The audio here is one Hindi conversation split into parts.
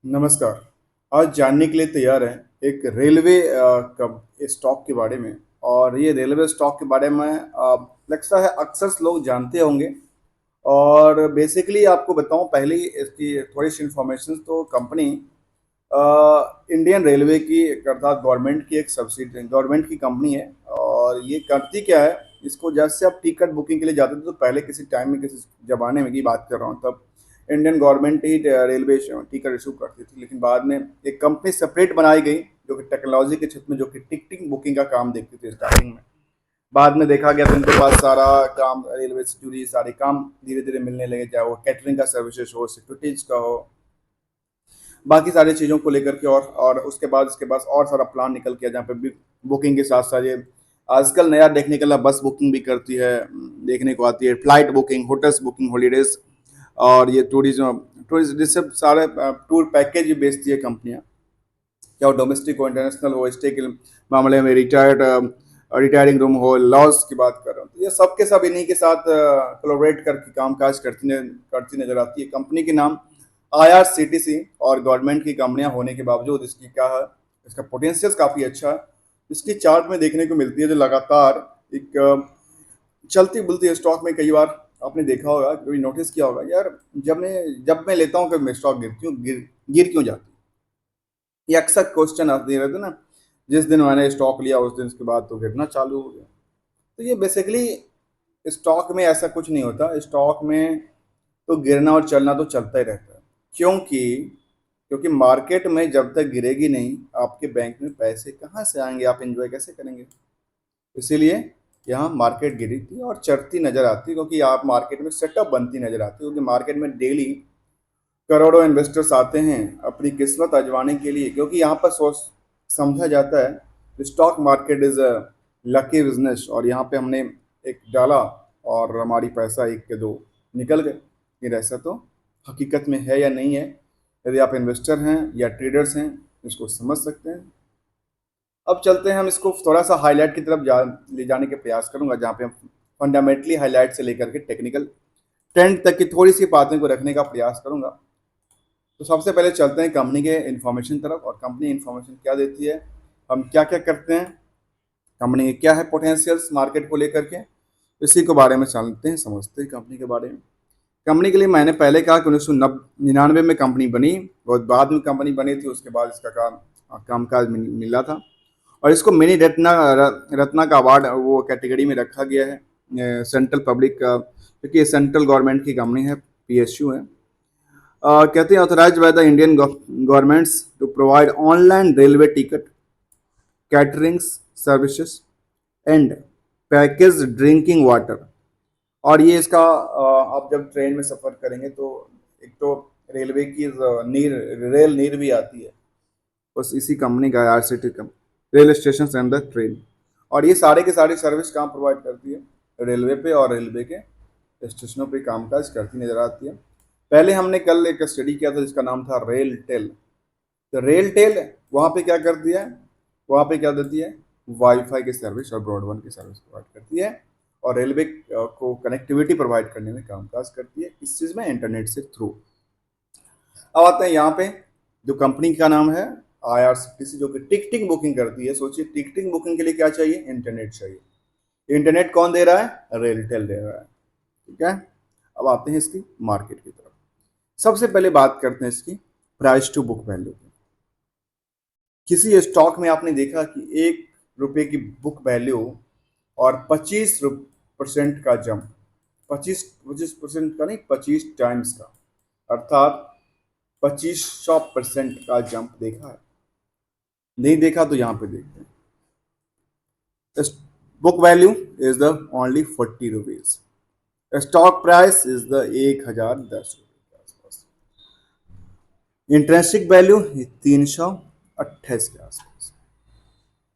नमस्कार। आज जानने के लिए तैयार हैं एक रेलवे स्टॉक के बारे में। और ये रेलवे स्टॉक के बारे में लगता है अक्सर लोग जानते होंगे। और बेसिकली आपको बताऊं पहले ही इसकी थोड़ी सी इन्फॉर्मेशन। तो कंपनी इंडियन रेलवे की अर्थात गवर्नमेंट की एक सब्सिडी गवर्नमेंट की कंपनी है। और ये करती क्या है, इसको जैसे आप टिकट बुकिंग के लिए जाते थे तो पहले किसी टाइम में किसी जमाने में की बात कर रहा हूँ, तब इंडियन गवर्नमेंट ही रेलवे टिकट इशू करती थी। लेकिन बाद में एक कंपनी सेपरेट बनाई गई जो कि टेक्नोलॉजी के क्षेत्र में जो कि टिकटिंग बुकिंग का काम देखती थी स्टार्टिंग में। बाद में देखा गया तो उनके पास सारा काम रेलवे से जुड़ी सारे काम धीरे धीरे मिलने लगे, चाहे वो कैटरिंग का सर्विसेज हो, सिक्योरिटीज का हो, बाकी सारी चीज़ों को लेकर के। और उसके बाद और सारा प्लान निकल के जहाँ पे बुकिंग के साथ साथ ये आजकल नया देखने के लिए बस बुकिंग भी करती है, देखने को आती है flight booking, hotels booking, holidays. और ये टूरिज्म टूरिस्ट ये सब सारे टूर पैकेज भी बेचती है कंपनियाँ, चाहे वो डोमेस्टिक हो, इंटरनेशनल हो, स्टे के मामले में रिटायरिंग रूम हो, लॉज की बात कर रहा हूँ। तो ये सब के सब इन्हीं के साथ कोलैबोरेट करके कामकाज करती नजर आती है। कंपनी के नाम IRCTC और गवर्नमेंट की कंपनियां होने के बावजूद इसकी क्या है, इसका पोटेंशियल काफ़ी अच्छा है। इसकी चार्ट में देखने को मिलती है जो लगातार एक चलती बुलती स्टॉक में कई बार आपने देखा होगा, कभी नोटिस किया होगा यार, जब मैं लेता हूँ कभी स्टॉक गिर क्यों जाती है। ये अक्सर क्वेश्चन आते रहते ना, जिस दिन मैंने स्टॉक लिया उस दिन उसके बाद तो गिरना चालू हो गया। तो ये बेसिकली स्टॉक में ऐसा कुछ नहीं होता। स्टॉक में तो गिरना और चलना तो चलता ही रहता है। क्योंकि क्योंकि मार्केट में जब तक गिरेगी नहीं, आपके बैंक में पैसे कहाँ से आएंगे, आप एंजॉय कैसे करेंगे। इसीलिए यहाँ मार्केट गिरी थी और चढ़ती नजर आती है, क्योंकि आप मार्केट में सेटअप बनती नजर आती है, क्योंकि मार्केट में डेली करोड़ों इन्वेस्टर्स आते हैं अपनी किस्मत आजमाने के लिए। क्योंकि यहाँ पर सोच समझा जाता है stock market is a lucky business. और यहाँ पे हमने एक डाला और हमारी पैसा एक के दो निकल गए। फिर ऐसा तो हकीकत में है या नहीं है, यदि आप इन्वेस्टर हैं या ट्रेडर्स हैं इसको समझ सकते हैं। अब चलते हैं हम इसको थोड़ा सा हाईलाइट की तरफ ले जाने के प्रयास करूंगा, जहाँ पे हम फंडामेंटली हाईलाइट से लेकर के टेक्निकल ट्रेंड तक की थोड़ी सी बातें को रखने का प्रयास करूंगा। तो सबसे पहले चलते हैं कंपनी के इन्फॉर्मेशन तरफ। और कंपनी इन्फॉर्मेशन क्या देती है, हम क्या क्या करते हैं, कंपनी के क्या है पोटेंशियल्स मार्केट को लेकर के, इसी के बारे में जानते हैं, समझते हैं कंपनी के बारे में। कंपनी के लिए मैंने पहले कहा कि 1999 में कंपनी बनी, बहुत बाद में कंपनी बनी थी। उसके बाद इसका कामकाज मिला था। और इसको मिनी रत्ना का अवार्ड वो कैटेगरी में रखा गया है सेंट्रल पब्लिक का, क्योंकि ये सेंट्रल गवर्नमेंट की कंपनी है, PSU है। कहते हैं authorise by the Indian governments to provide online railway ticket, caterings services and package drinking water. और ये इसका आप जब ट्रेन में सफ़र करेंगे तो एक तो रेलवे की नीर रेल नीर भी आती है, बस इसी कंपनी का IRCTC का rail station and the train. और ये सारे के सारे सर्विस कहाँ प्रोवाइड करती है, रेलवे पे और रेलवे के स्टेशनों पे कामकाज करती नजर आती है। पहले हमने कल एक स्टडी किया था जिसका नाम था रेल टेल। तो रेल टेल वहाँ पे क्या करती है, वहाँ पे क्या देती है, वाईफाई की सर्विस और ब्रॉडबैंड की सर्विस प्रोवाइड करती है। और रेलवे को कनेक्टिविटी प्रोवाइड करने में कामकाज करती है, इस चीज़ में इंटरनेट से थ्रू। अब आते हैं यहाँ पे, जो कंपनी का नाम है IRCTC, जो कि टिकटिंग बुकिंग करती है। सोचिए टिकटिंग बुकिंग के लिए क्या चाहिए, इंटरनेट चाहिए। इंटरनेट कौन दे रहा है, रेलटेल दे रहा है। ठीक है। अब आते हैं इसकी मार्केट की तरफ। सबसे पहले बात करते हैं इसकी प्राइस टू बुक वैल्यू की। किसी स्टॉक में आपने देखा कि 1 रुपये की बुक वैल्यू और 25% का जंप, 25% का नहीं, 25 टाइम्स का, अर्थात 2500% का जंप देखा है। नहीं देखा तो यहाँ पे देखते हैं। Book value is the only 40 rupees, stock price is the 1010 रुपये के आसपास, इंट्रेंसिक वैल्यू 328 के आसपास।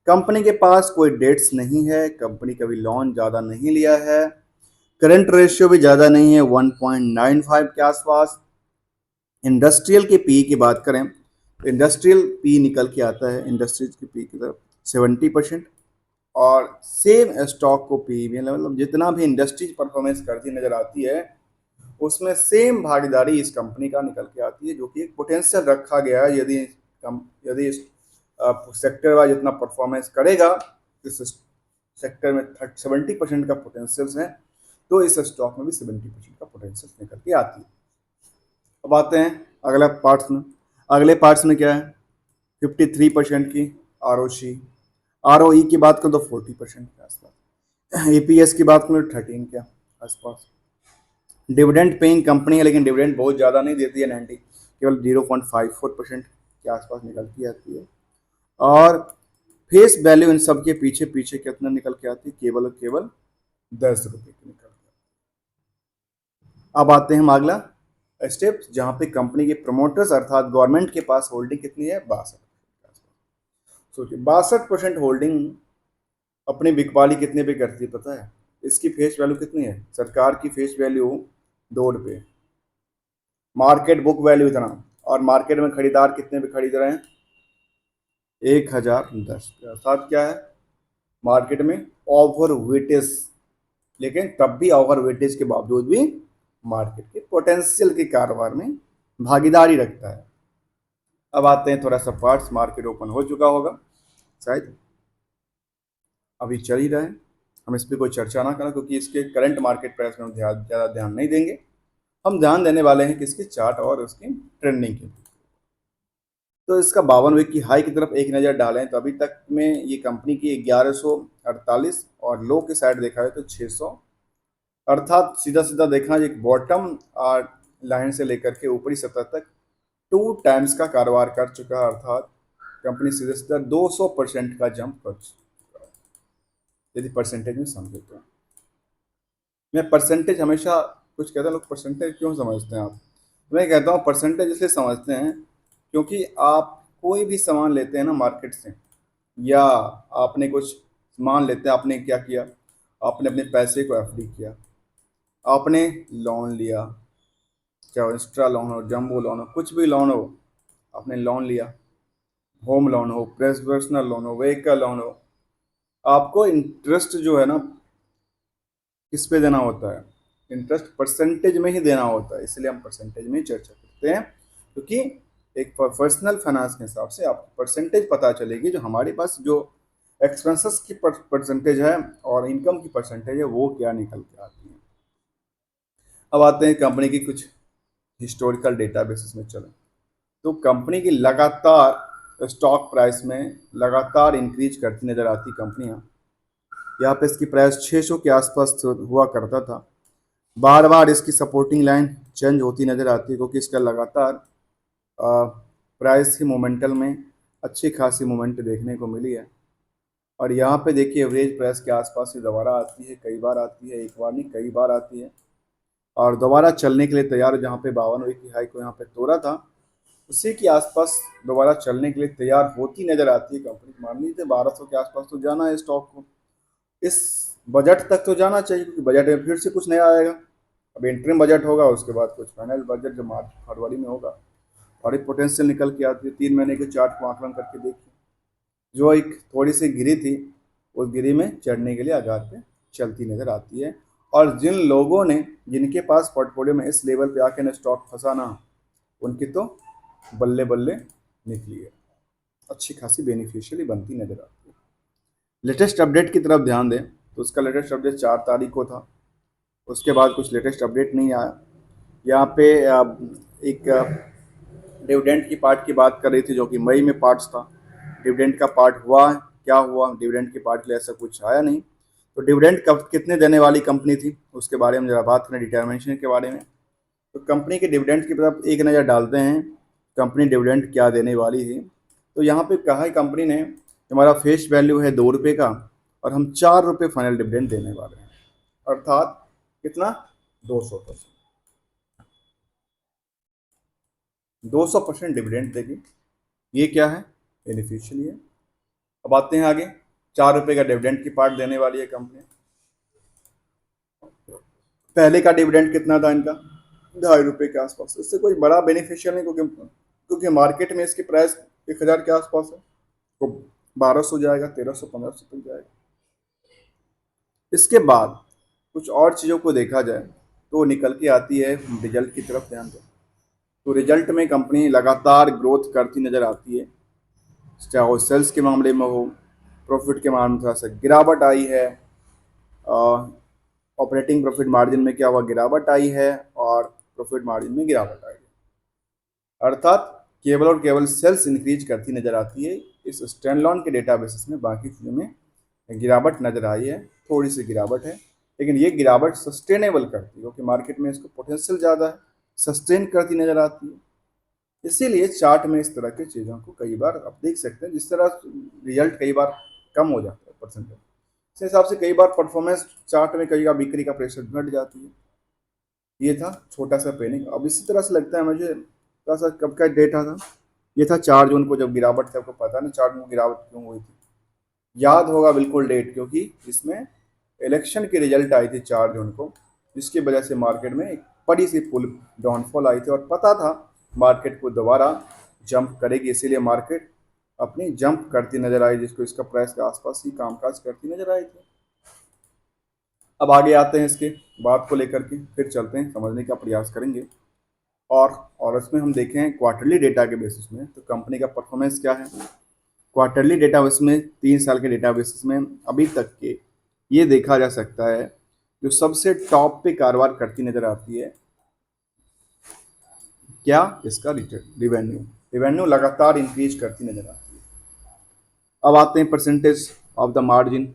कंपनी के पास कोई डेट्स नहीं है, कंपनी कभी लोन ज़्यादा नहीं लिया है, करंट रेशियो भी ज़्यादा नहीं है, 1.95 के आसपास। इंडस्ट्रियल के पी की बात करें तो इंडस्ट्रियल पी निकल के आता है इंडस्ट्रीज की पी की तरफ 70%। और सेम स्टॉक को पी भी मतलब जितना भी इंडस्ट्रीज परफॉर्मेंस करती नजर आती है उसमें सेम भागीदारी इस कंपनी का निकल के आती है, जो कि एक पोटेंशियल रखा गया है। यदि इस सेक्टर वाइज इतना परफॉर्मेंस करेगा, इस सेक्टर में 70% का पोटेंशियल है, तो इस स्टॉक में भी 70% का पोटेंशियल निकल के आती है। अब आते हैं अगला पार्ट्स में। अगले पार्ट्स में क्या है, 53% की आरओसी, आरओई की बात करें तो 40% के आसपास, ईपीएस की बात करें तो 13 के आसपास। डिविडेंड पेइंग कंपनी है, लेकिन डिविडेंड बहुत ज़्यादा नहीं देती है, 90 केवल 0.54% के आसपास निकल के आती है। और फेस वैल्यू इन सब के पीछे पीछे कितना निकल के आती है, केवल और केवल 10 रुपये की निकल के आती है। अब आते हैं हम अगला स्टेप, जहाँ पे कंपनी के प्रमोटर्स अर्थात गवर्नमेंट के पास होल्डिंग कितनी है, 62। सोचिए 62% होल्डिंग अपनी बिकवाली कितने पे करती है पता है? इसकी फेस वैल्यू कितनी है? सरकार की फेस वैल्यू 2 रुपये, मार्केट बुक वैल्यू इतना, और मार्केट में खरीदार कितने पे खरीद रहे हैं, 1010। अर्थात क्या है, मार्केट में ओवर वेटेज, लेकिन तब भी ओवर वेटेज के बावजूद भी मार्केट के पोटेंशियल के कारोबार में भागीदारी रखता है। अब आते हैं थोड़ा सा पार्ट्स, मार्केट ओपन हो चुका होगा शायद, अभी चल ही रहा है, हम इस पर कोई चर्चा ना करें क्योंकि इसके करंट मार्केट प्राइस में हम ज़्यादा ध्यान नहीं देंगे। हम ध्यान देने वाले हैं किसके, चार्ट और उसकी ट्रेंडिंग के। तो इसका 52 वीक की हाई की तरफ एक नज़र डालें तो अभी तक में ये कंपनी की 1148, और लो के साइड देखा है तो 600, अर्थात सीधा सीधा देखना एक बॉटम लाइन से लेकर के ऊपरी सतह तक 2 टाइम्स का कारोबार कर चुका है, अर्थात कंपनी सीधे सीधा 200% का जंप कर चुका है, यदि परसेंटेज में समझे तो। मैं परसेंटेज हमेशा, कुछ कहते हैं लोग परसेंटेज क्यों समझते हैं आप, मैं कहता हूँ परसेंटेज इसलिए समझते हैं क्योंकि आप कोई भी सामान लेते हैं ना मार्केट से, या आपने कुछ सामान लेते हैं, आपने क्या किया, आपने अपने पैसे को एफडी किया, आपने लोन लिया, चाहे इंस्टा लोन हो, जम्बो लोन हो, कुछ भी लोन हो, आपने लोन लिया, होम लोन हो, पर्सनल लोन हो, व्हीकल लोन हो, आपको इंटरेस्ट जो है ना किस पे देना होता है, इंटरेस्ट परसेंटेज में ही देना होता है, इसलिए हम परसेंटेज में ही चर्चा करते हैं, क्योंकि एक पर्सनल फाइनेंस के हिसाब से आपको परसेंटेज पता चलेगी, जो हमारे पास जो एक्सपेंसेस की परसेंटेज है और इनकम की परसेंटेज है वो क्या निकल के आती है। अब आते हैं कंपनी की कुछ हिस्टोरिकल डेटा बेसिस में चलें, तो कंपनी की लगातार स्टॉक प्राइस में लगातार इंक्रीज करती नज़र आती कंपनियां। यहाँ पे इसकी प्राइस 600 के आसपास हुआ करता था, बार बार इसकी सपोर्टिंग लाइन चेंज होती नज़र आती है, क्योंकि इसका लगातार प्राइस की मोमेंटल में अच्छी खासी मोमेंट देखने को मिली है। और यहाँ पे देखिए एवरेज प्राइस के आसपास ही दोबारा आती है, कई बार आती है, एक बार नहीं कई बार आती है, और दोबारा चलने के लिए तैयार, जहाँ पे 52 की हाई को यहाँ पे तोड़ा था, उसी के आसपास दोबारा चलने के लिए तैयार होती नज़र आती है कंपनी। मान लीजिए 1200 के आसपास तो जाना है स्टॉक को, इस बजट तक तो जाना चाहिए, क्योंकि बजट में फिर से कुछ नया आएगा। अब इंटरिम बजट होगा, उसके बाद कुछ फाइनल बजट जो मार्च फरवरी में होगा, और एक पोटेंशियल निकल के आती है। 3 महीने के चार्ट को आकलन करके देखिए, जो एक थोड़ी सी गिरी थी, उस गिरी में चढ़ने के लिए आधार पे चलती नज़र आती है। और जिन लोगों ने, जिनके पास पोर्टफोलियो में इस लेवल पे आके ना स्टॉक फंसा ना, उनकी तो बल्ले बल्ले निकली है, अच्छी खासी बेनिफिशियली बनती नज़र आती है। लेटेस्ट अपडेट की तरफ ध्यान दें तो उसका लेटेस्ट अपडेट 4 तारीख को था, उसके बाद कुछ लेटेस्ट अपडेट नहीं आया। यहाँ पे एक डिविडेंड की पार्ट की बात कर रही थी, जो कि मई में पार्ट्स था। डिविडेंड का पार्ट हुआ, क्या हुआ, डिविडेंड के पार्ट के लिए ऐसा कुछ आया नहीं। तो डिविडेंड कब कितने देने वाली कंपनी थी उसके बारे में जरा बात करें, डिटर्मिनेशन के बारे में। तो कंपनी के डिविडेंड की तरफ एक नज़र डालते हैं, कंपनी डिविडेंड क्या देने वाली थी। तो यहाँ पे कहा है कंपनी ने, हमारा फेस वैल्यू है 2 रुपये का, और हम 4 रुपये फाइनल डिविडेंड देने वाले हैं, अर्थात कितना, 200%, 200% डिविडेंड देगी। ये क्या है, बेनिफिशियली है। अब आते हैं आगे, 4 रुपये का डिविडेंड की पार्ट देने वाली है कंपनी। पहले का डिविडेंड कितना था इनका, 2.5 रुपये के आसपास। इससे कोई बड़ा बेनिफिशियल नहीं, क्योंकि मार्केट में इसकी प्राइस 1000 के आसपास है, तो 1200 जाएगा, 1300 1500 तक जाएगा। इसके बाद कुछ और चीज़ों को देखा जाए तो निकल के आती है रिजल्ट की तरफ। ध्यान दो, तो रिजल्ट में कंपनी लगातार ग्रोथ करती नज़र आती है, चाहे वो सेल्स के मामले में हो, प्रॉफिट के मामले में थोड़ा सा गिरावट आई है। ऑपरेटिंग प्रॉफिट मार्जिन में क्या हुआ, गिरावट आई है, और प्रॉफिट मार्जिन में गिरावट आई है। अर्थात केवल और केवल सेल्स इंक्रीज करती नजर आती है। इस स्टैंडअलोन के डेटा बेसिस में बाकी चीज़ों में गिरावट नजर आई है, थोड़ी सी गिरावट है, लेकिन ये गिरावट सस्टेनेबल करती है क्योंकि मार्केट में इसको पोटेंशियल ज़्यादा है, सस्टेन करती नजर आती है। इसीलिए चार्ट में इस तरह की चीज़ों को कई बार आप देख सकते हैं, जिस तरह रिजल्ट कई बार कम हो जाता है परसेंटेज, इस हिसाब से कई बार परफॉर्मेंस चार्ट में कई बार बिक्री का प्रेशर घट जाती है। ये था छोटा सा पैनिक। अब इसी तरह से लगता है मुझे, थोड़ा सा कब का डेटा था, ये था 4 जून को जब गिरावट थी। आपको पता नहीं 4 जून को गिरावट क्यों हुई थी, याद होगा बिल्कुल डेट, क्योंकि इसमें इलेक्शन की रिजल्ट आई थी 4 जून को, जिसकी वजह से मार्केट में एक बड़ी सी पुल डाउनफॉल आई थी, और पता था मार्केट को दोबारा जंप करेगी, इसीलिए मार्केट अपनी जंप करती नजर आई, जिसको इसका प्राइस के आसपास ही कामकाज करती नजर आई थी। अब आगे आते हैं इसके बात को लेकर के, फिर चलते हैं, समझने का प्रयास करेंगे। और इसमें हम देखें क्वार्टरली डेटा के बेसिस में तो कंपनी का परफॉर्मेंस क्या है। क्वार्टरली डेटा बेसिस में 3 साल के डेटा बेसिस में अभी तक के ये देखा जा सकता है, जो सबसे टॉप पे कारोबार करती नजर आती है क्या, इसका रिटर्न रिवेन्यू। रिवेन्यू लगातार इंक्रीज करती नजर आती है। अब आते हैं percentage of the margin.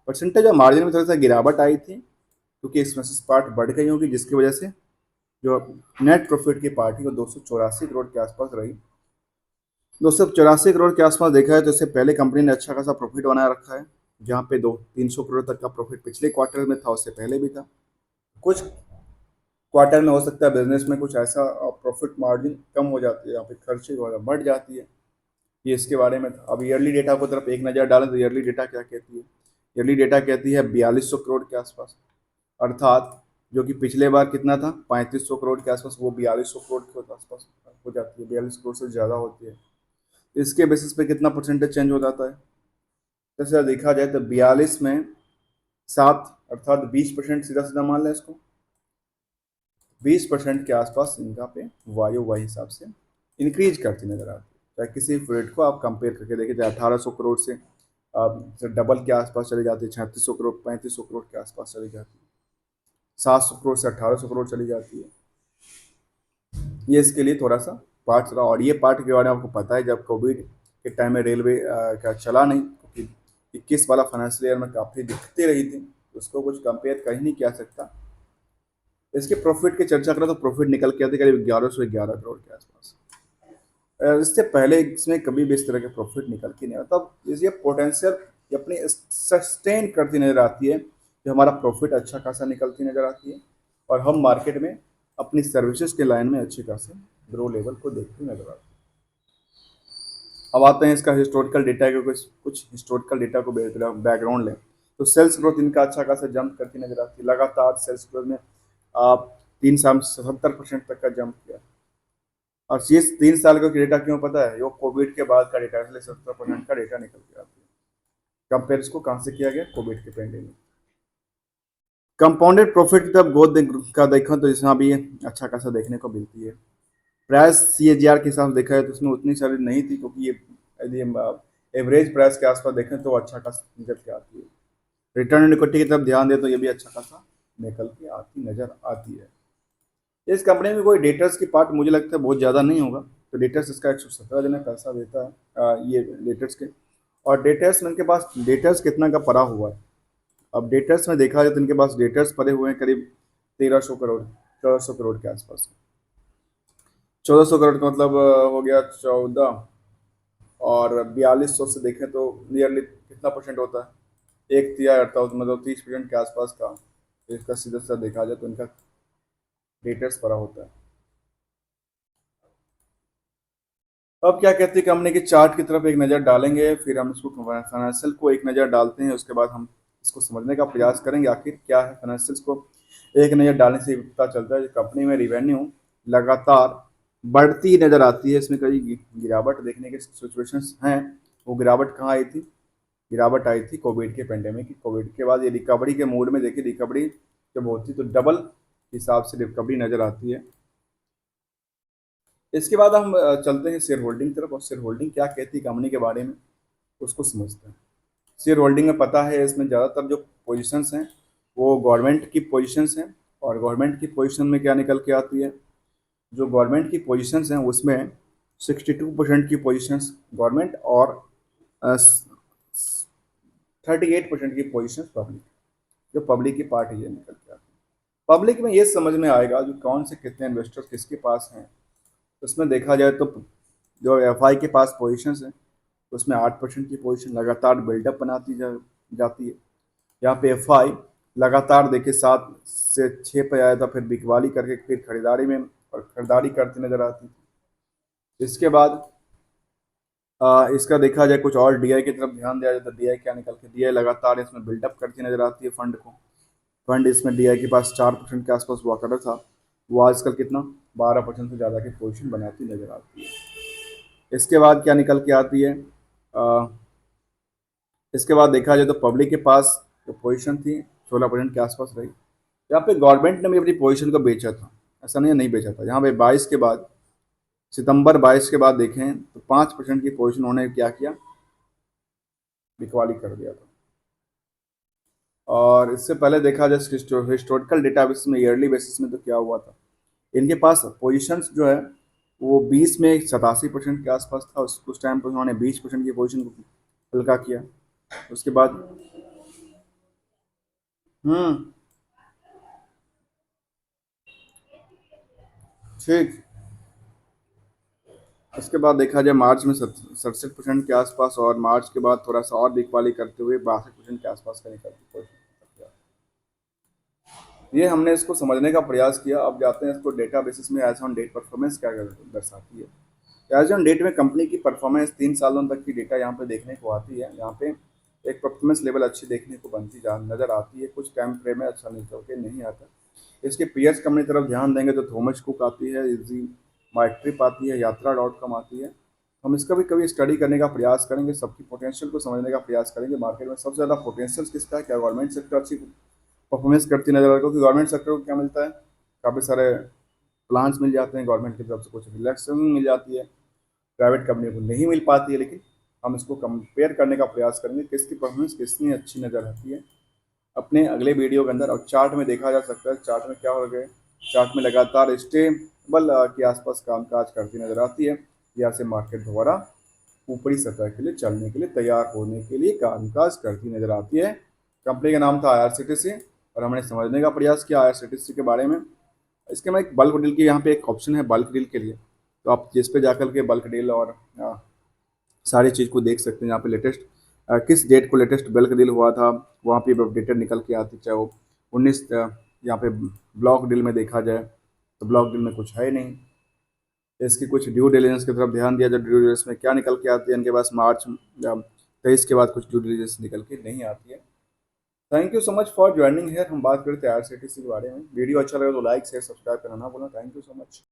Percentage of margin में थोड़ा सा गिरावट आई थी क्योंकि एक्सपेंसिस पार्ट बढ़ गई होगी, जिसकी वजह से जो नेट प्रॉफिट की पार्टी वो 284 करोड़ के आसपास रही। 284 करोड़ के आसपास देखा है तो इससे पहले कंपनी ने अच्छा खासा प्रॉफिट बनाया रखा है, जहाँ पे 200-300 करोड़ तक का प्रॉफिट पिछले क्वार्टर में था, उससे पहले भी था। कुछ क्वार्टर में हो सकता है बिजनेस में कुछ ऐसा प्रॉफिट मार्जिन कम हो जाती है, यहाँ पे खर्चे वगैरह बढ़ जाती है, ये इसके बारे में था। अब ईयरली डेटा को तरफ एक नज़र डालें तो ईयरली डेटा क्या कहती है। ईयरली डेटा कहती है 4200 करोड़ के आसपास, अर्थात जो कि पिछले बार कितना था 3500 करोड़ के आसपास, वो 4200 करोड़ के आसपास हो जाती है, 42 करोड़ से ज़्यादा होती है। इसके बेसिस पे कितना परसेंटेज चेंज हो जाता है, जैसे देखा जाए तो 42 में 7 अर्थात 20%, सीधा सीधा मान लें इसको, 20% के आसपास इनका पे वायु वही हिसाब से इंक्रीज करती नजर आती है। चाहे किसी रेट को आप कंपेयर करके देखें, चाहे 1800 करोड़ से डबल के आसपास चली जाती है, 3600 करोड़ 3500 करोड़ के आसपास चली जाती है, 700 करोड़ से 1800 करोड़ चली जाती है। ये इसके लिए थोड़ा सा पार्ट रहा, और ये पार्ट के बारे में आपको पता है, जब कोविड के टाइम में रेलवे का चला नहीं, क्योंकि 21 वाला फाइनेंशियल ईयर में काफ़ी दिक्कतें रही थी, उसको कुछ कंपेयर कहीं नहीं किया सकता। इसके प्रॉफिट की चर्चा करें तो प्रॉफिट निकल के आते करीब 1111 करोड़ के आसपास। इससे पहले इसमें कभी भी इस तरह के प्रॉफिट निकल के नहीं आता। तब ये पोटेंशियल अपनी सस्टेन करती नजर आती है, जो हमारा प्रॉफिट अच्छा खासा निकलती नजर आती है, और हम मार्केट में अपनी सर्विसेज के लाइन में अच्छे खासे ग्रो लेवल को देखते नजर आते हैं। अब आते हैं इसका हिस्टोरिकल डेटा के, कुछ हिस्टोरिकल डेटा को बैकग्राउंड लें तो सेल्स ग्रोथ इनका अच्छा खासा जंप करती नजर आती है। लगातार सेल्स ग्रोथ में आप 3 साल में 77% तक का जंप किया। और ये 3 साल का डेटा क्यों पता है, वो कोविड के बाद का डेटा है, इसलिए 70% का डेटा निकल के आता है। कंपेयर इसको कहाँ से किया गया, कोविड के पेंडेमिक। कंपाउंडेड प्रॉफिट की तरफ ग्रोथ का देखा तो इसमें भी अच्छा खासा देखने को मिलती है। प्राइस CAGR के हिसाब से देखा है तो उसमें उतनी सारी नहीं थी, क्योंकि ये यदि एवरेज प्राइस के आसपास देखें तो अच्छा खासा निकल के आती है। रिटर्न ऑन इक्विटी की तरफ ध्यान दें तो ये भी अच्छा खासा निकल के आती नजर आती है। इस कंपनी में कोई डेटर्स की पार्ट मुझे लगता है बहुत ज़्यादा नहीं होगा, तो डेटर्स इसका 117 दिन पैसा देता है ये डेटर्स के। और डेटर्स में इनके पास डेटर्स कितना का पड़ा हुआ है। अब डेटर्स में देखा जाए तो इनके पास डेटर्स पड़े हुए हैं करीब 1300 करोड़, 1400 करोड़ के आसपास। 1400 करोड़ का मतलब हो गया 14, और 4200 से देखें तो नियरली कितना परसेंट होता है, एक तिहाई, अर्थात मतलब 30% के आसपास का। तो इसका सीधा सीधा देखा जाए तो इनका डेटर्स पड़ा होता है। अब क्या कहते हैं कंपनी के चार्ट की तरफ एक नज़र डालेंगे, फिर हम इसको फाइनेंशियल को एक नज़र डालते हैं, उसके बाद हम इसको समझने का प्रयास करेंगे आखिर क्या है। फाइनेंशियल्स को एक नज़र डालने से पता चलता है कि कंपनी में रिवेन्यू लगातार बढ़ती नज़र आती है, इसमें कई गिरावट देखने के सिचुएशंस हैं। वो गिरावट कहाँ आई थी, गिरावट आई थी कोविड के पेंडेमिक की। कोविड के बाद ये रिकवरी के मूड में देखिए, रिकवरी जब होती तो डबल हिसाब से रिकवरी नज़र आती है। इसके बाद हम चलते हैं शेयर होल्डिंग तरफ, और शेयर होल्डिंग क्या कहती है कंपनी के बारे में उसको समझते हैं। शेयर होल्डिंग में पता है इसमें ज़्यादातर जो पोजीशंस हैं वो गवर्नमेंट की पोजीशंस हैं। और गवर्नमेंट की पोजीशन में क्या निकल के आती है, जो गवर्नमेंट की पोजीशंस हैं उसमें 62% की पोजीशंस गवर्नमेंट, और 38% की पोजीशंस पब्लिक। जो पब्लिक की पार्ट है ये निकल के आती है। पब्लिक में ये समझ में आएगा जो कौन से कितने इन्वेस्टर्स किसके पास हैं। उसमें देखा जाए तो जो एफ आई के पास पोजीशंस हैं उसमें 8% की पोजीशन लगातार बिल्डअप जाती है। यहाँ पे एफ आई लगातार देखिए 7 से 6 पे आया था, फिर बिकवाली करके फिर खरीदारी में और खरीदारी करती नजर आती थी। इसके बाद इसका देखा जाए कुछ और डीआई की तरफ ध्यान दिया जाए तो डीआई क्या निकल के, डीआई लगातार इसमें बिल्डअप करती नजर आती है फंड को। फंड इसमें डीआई के पास 4% के आसपास हुआ करता था, वो आजकल कितना 12% से ज़्यादा की पोजीशन बनाती नजर आती है। इसके बाद क्या निकल के आती है, अ, इसके बाद देखा जाए तो पब्लिक के पास जो पोजीशन थी 16% के आसपास रही। यहाँ पे गवर्नमेंट ने भी अपनी पोजीशन को बेचा था, ऐसा नहीं बेचा था। यहाँ पे 22 के बाद, सितंबर 22 के बाद देखें तो 5% की पोजीशन उन्होंने क्या किया, बिकवाली कर दिया था। और इससे पहले देखा जाए हिस्टोरिकल डेटा बेसिस में, ईयरली बेसिस में तो क्या हुआ था, इनके पास पोजीशंस जो है वो 20 में 87% के आसपास था। उस टाइम पर उन्होंने 20% की पोजीशन को हल्का किया। उसके बाद हम्म ठीक, उसके बाद देखा जाए मार्च में 67% के आसपास, और मार्च के बाद थोड़ा सा और बिकवाली करते हुए 62% के आसपास का निकल के। ये हमने इसको समझने का प्रयास किया। अब जाते हैं इसको डेटा बेसिस में, एज ऑन डेट परफॉर्मेंस क्या दर्शाती है। एज ऑन डेट में कंपनी की परफॉर्मेंस 3 सालों तक की डेटा यहाँ पे देखने को आती है। यहाँ पे एक परफॉर्मेंस लेवल अच्छी देखने को बनती जा नजर आती है। कुछ टाइम फ्रेम में अच्छा निकल के नहीं आता। इसके पीएस कंपनी तरफ ध्यान देंगे तो थॉमस कुक आती है, इजी माइट्रिप आती है, यात्रा डॉट कॉम आती है। हम इसका भी कभी स्टडी करने का प्रयास करेंगे, सबकी पोटेंशियल को समझने का प्रयास करेंगे। मार्केट में सबसे ज़्यादा पोटेंशियल किसका है, क्या गवर्नमेंट सेक्टर अच्छी परफॉर्मेंस करती नजर आ रही है, क्योंकि गवर्नमेंट सेक्टर को क्या मिलता है, काफ़ी सारे प्लान्स मिल जाते हैं गवर्नमेंट की तरफ से, कुछ रिलैक्सेशन मिल जाती है, प्राइवेट कंपनी को नहीं मिल पाती है। लेकिन हम इसको कंपेयर करने का प्रयास करेंगे किसकी परफॉर्मेंस कितनी अच्छी नज़र आती है अपने अगले वीडियो के अंदर। और चार्ट में देखा जा सकता है, चार्ट में क्या हो गया, चार्ट में लगातार स्टेबल के आसपास कामकाज करती नजर आती है। यहाँ से मार्केट दोबारा ऊपरी सतह के लिए चलने के लिए तैयार होने के लिए कामकाज करती नजर आती है। कंपनी का नाम था आईआरसीटीसी, और हमने समझने का प्रयास किया आईआरसीटीसी के बारे में। इसके में एक बल्क डील की यहाँ पे एक ऑप्शन है बल्क डील के लिए, तो आप जिस पे जाकर के बल्क डील और सारी चीज़ को देख सकते हैं। यहाँ पे लेटेस्ट किस डेट को लेटेस्ट बल्क डील हुआ था वहाँ पे अपडेटेड निकल के आती, चाहे वो 19 यहाँ पे ब्लॉक डील में देखा जाए तो ब्लॉक डील में कुछ है नहीं। इसकी कुछ ड्यू डिलीजेंस की तरफ ध्यान दिया जाए, ड्यू डिलीजेंस में क्या निकल के आती है, इनके पास मार्च 23 के बाद कुछ ड्यू डिलीजेंस निकल के नहीं आती है। Thank you so much for joining here. हम बात करते हैं आईआरसीटीसी के बारे में। वीडियो अच्छा लगे तो लाइक शेयर सब्सक्राइब करना ना भूलना। Thank you so much.